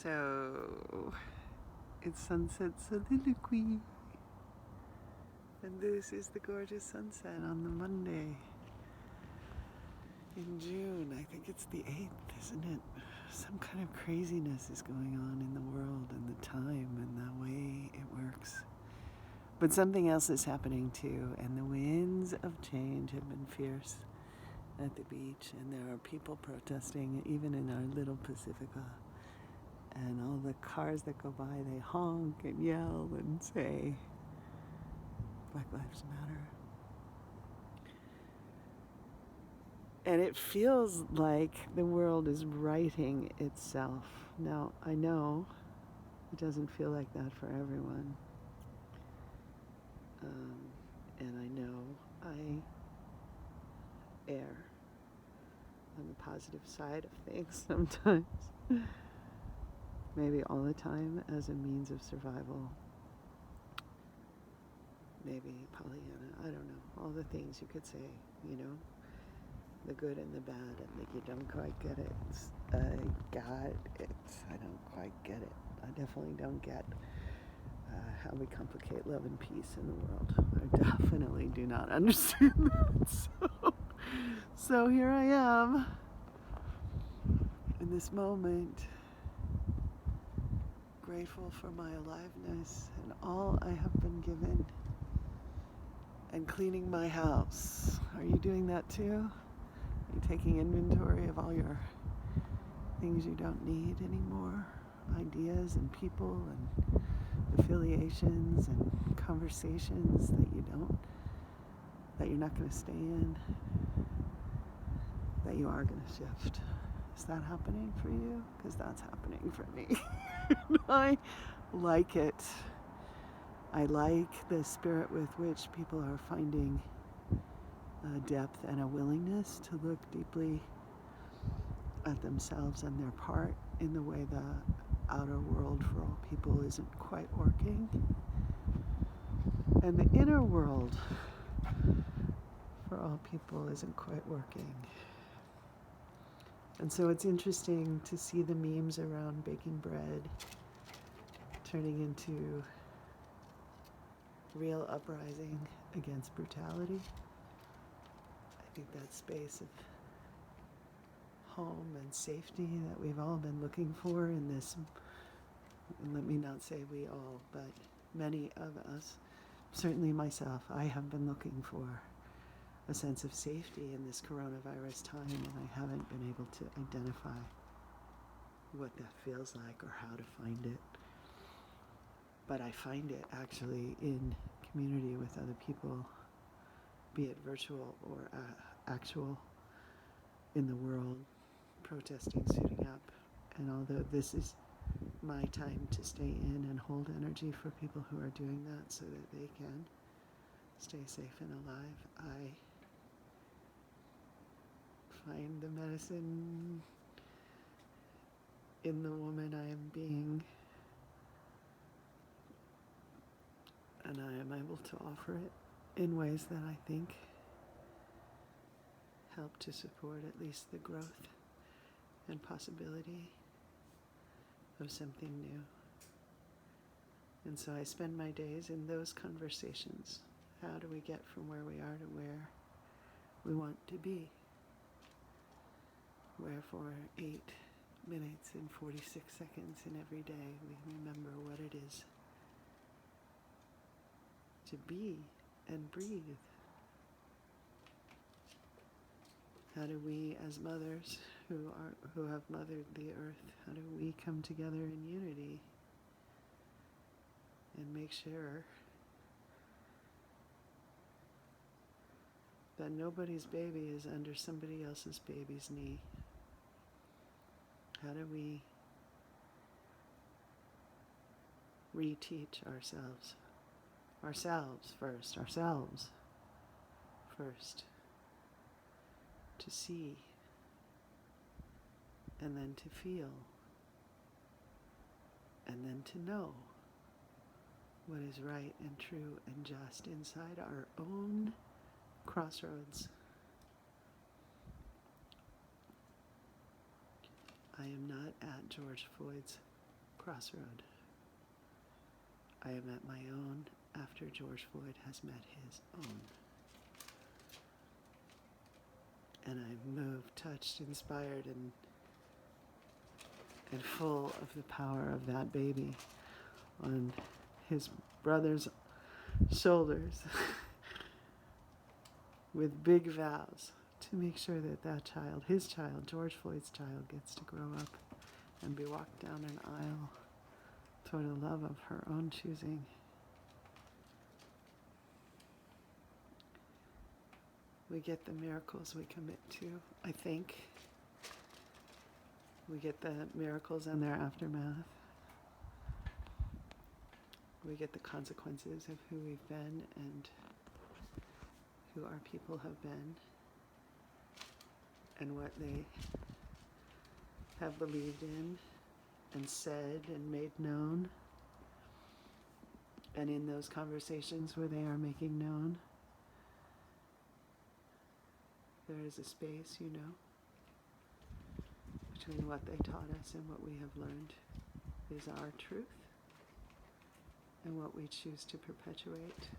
So, it's sunset soliloquy. And this is the gorgeous sunset on the Monday in June. I think it's the 8th, isn't it? Some kind of craziness is going on in the world and the time and the way it works. But something else is happening too, and the winds of change have been fierce at the beach, and there are people protesting even in our little Pacifica. And all the cars that go by, they honk and yell and say, Black Lives Matter. And it feels like the world is righting itself. Now, I know it doesn't feel like that for everyone. And I know I err on the positive side of things sometimes. Maybe all the time as a means of survival. Maybe Pollyanna, I don't know. All the things you could say, you know. The good and the bad, and that you don't quite get it. I don't quite get it. I definitely don't get how we complicate love and peace in the world. I definitely do not understand that. So here I am in this moment, grateful for my aliveness and all I have been given, and cleaning my house. Are you doing that too? Are you taking inventory of all your things you don't need anymore? Ideas and people and affiliations and conversations that you're not going to stay in, that you are going to shift. Is that happening for you? Because that's happening for me. I like it. I like the spirit with which people are finding a depth and a willingness to look deeply at themselves and their part in the way the outer world for all people isn't quite working, and the inner world for all people isn't quite working. And so it's interesting to see the memes around baking bread turning into real uprising against brutality. I think that space of home and safety that we've all been looking for in this, and let me not say we all, but many of us, certainly myself, I have been looking for a sense of safety in this coronavirus time, and I haven't been able to identify what that feels like or how to find it. But I find it actually in community with other people, be it virtual or actual, in the world, protesting, suiting up. And although this is my time to stay in and hold energy for people who are doing that so that they can stay safe and alive, I find the medicine in the woman I am being, and I am able to offer it in ways that I think help to support at least the growth and possibility of something new. And so I spend my days in those conversations. How do we get from where we are to where we want to be? Where for 8 minutes and 46 seconds in every day we remember what it is to be and breathe. How do we, as mothers who have mothered the earth, how do we come together in unity and make sure that nobody's baby is under somebody else's baby's knee? How do we reteach ourselves first, to see, and then to feel, and then to know what is right and true and just inside our own crossroads. I am not at George Floyd's crossroad. I am at my own after George Floyd has met his own. And I'm moved, touched, inspired, and full of the power of that baby on his brother's shoulders with big vows to make sure that that child, his child, George Floyd's child, gets to grow up and be walked down an aisle toward a love of her own choosing. We get the miracles we commit to, I think. We get the miracles and their aftermath. We get the consequences of who we've been and who our people have been and what they have believed in and said and made known. And in those conversations where they are making known, there is a space, between what they taught us and what we have learned is our truth and what we choose to perpetuate,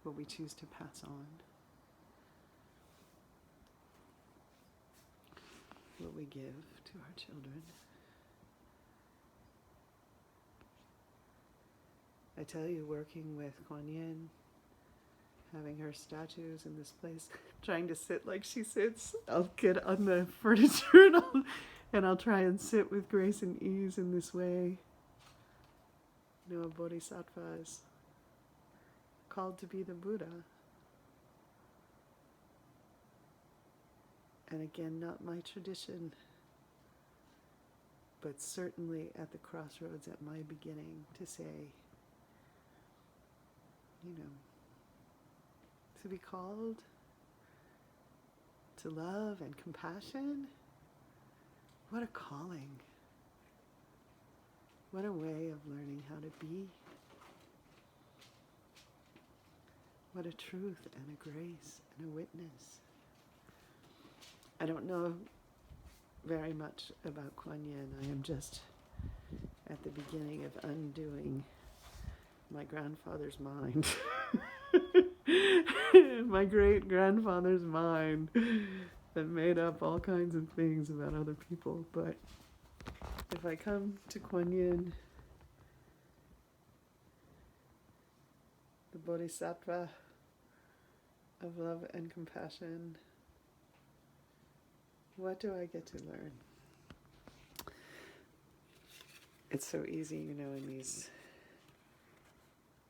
what we choose to pass on, what we give to our children. I tell you, working with Kuan Yin, having her statues in this place, trying to sit like she sits. I'll get on the furniture and I'll try and sit with grace and ease in this way. A bodhisattva is called to be the Buddha. And again, not my tradition, but certainly at the crossroads at my beginning to say, to be called to love and compassion. What a calling. What a way of learning how to be. What a truth and a grace and a witness. I don't know very much about Kuan Yin. I am just at the beginning of undoing my grandfather's mind. My great-grandfather's mind that made up all kinds of things about other people. But if I come to Kuan Yin, the bodhisattva of love and compassion, what do I get to learn? It's so easy,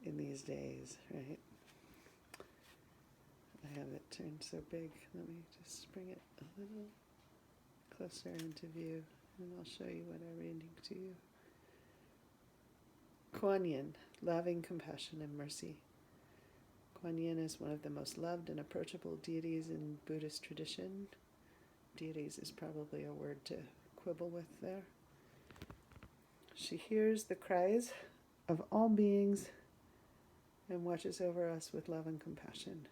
in these days, right? I have it turned so big. Let me just bring it a little closer into view, and I'll show you what I'm reading to you. Kuan Yin, loving compassion and mercy. Kuan Yin is one of the most loved and approachable deities in Buddhist tradition. Deities is probably a word to quibble with there. She hears the cries of all beings and watches over us with love and compassion.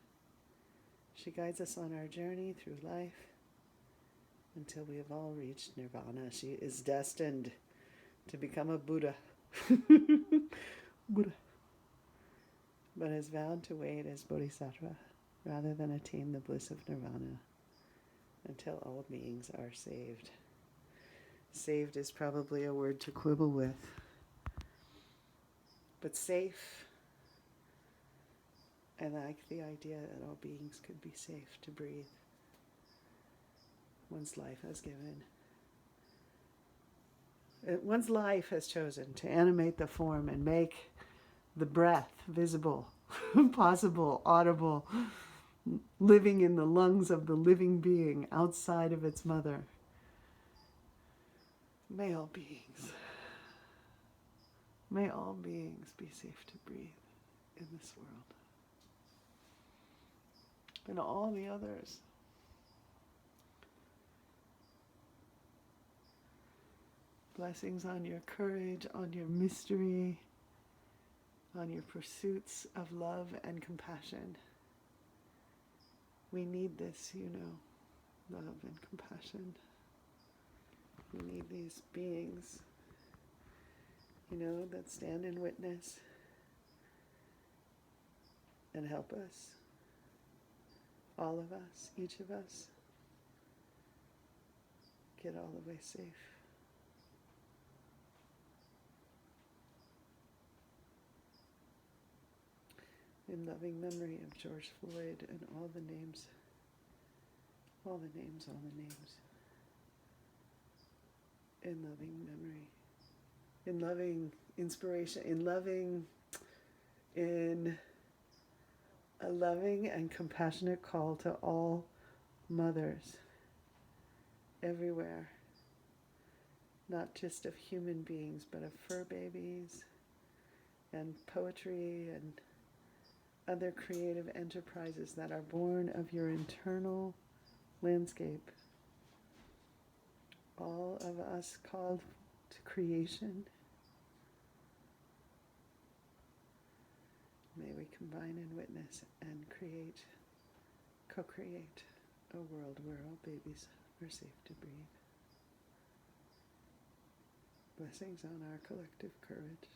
She guides us on our journey through life until we have all reached nirvana. She is destined to become a Buddha. Buddha. But has vowed to wait as bodhisattva rather than attain the bliss of nirvana until all beings are saved. Saved is probably a word to quibble with. But safe, I like the idea that all beings could be safe to breathe one's life has given. One's life has chosen to animate the form and make the breath visible, possible, audible, living in the lungs of the living being outside of its mother. May all beings be safe to breathe in this world. And all the others. Blessings on your courage, on your mystery, on your pursuits of love and compassion. We need this, love and compassion. We need these beings, that stand in witness and help us, all of us, each of us, get all the way safe. In loving memory of George Floyd and all the names, all the names. In loving memory, in loving inspiration, in a loving and compassionate call to all mothers everywhere, not just of human beings, but of fur babies and poetry and other creative enterprises that are born of your internal landscape. All of us called to creation. May we combine and witness and co-create a world where all babies are safe to breathe. Blessings on our collective courage.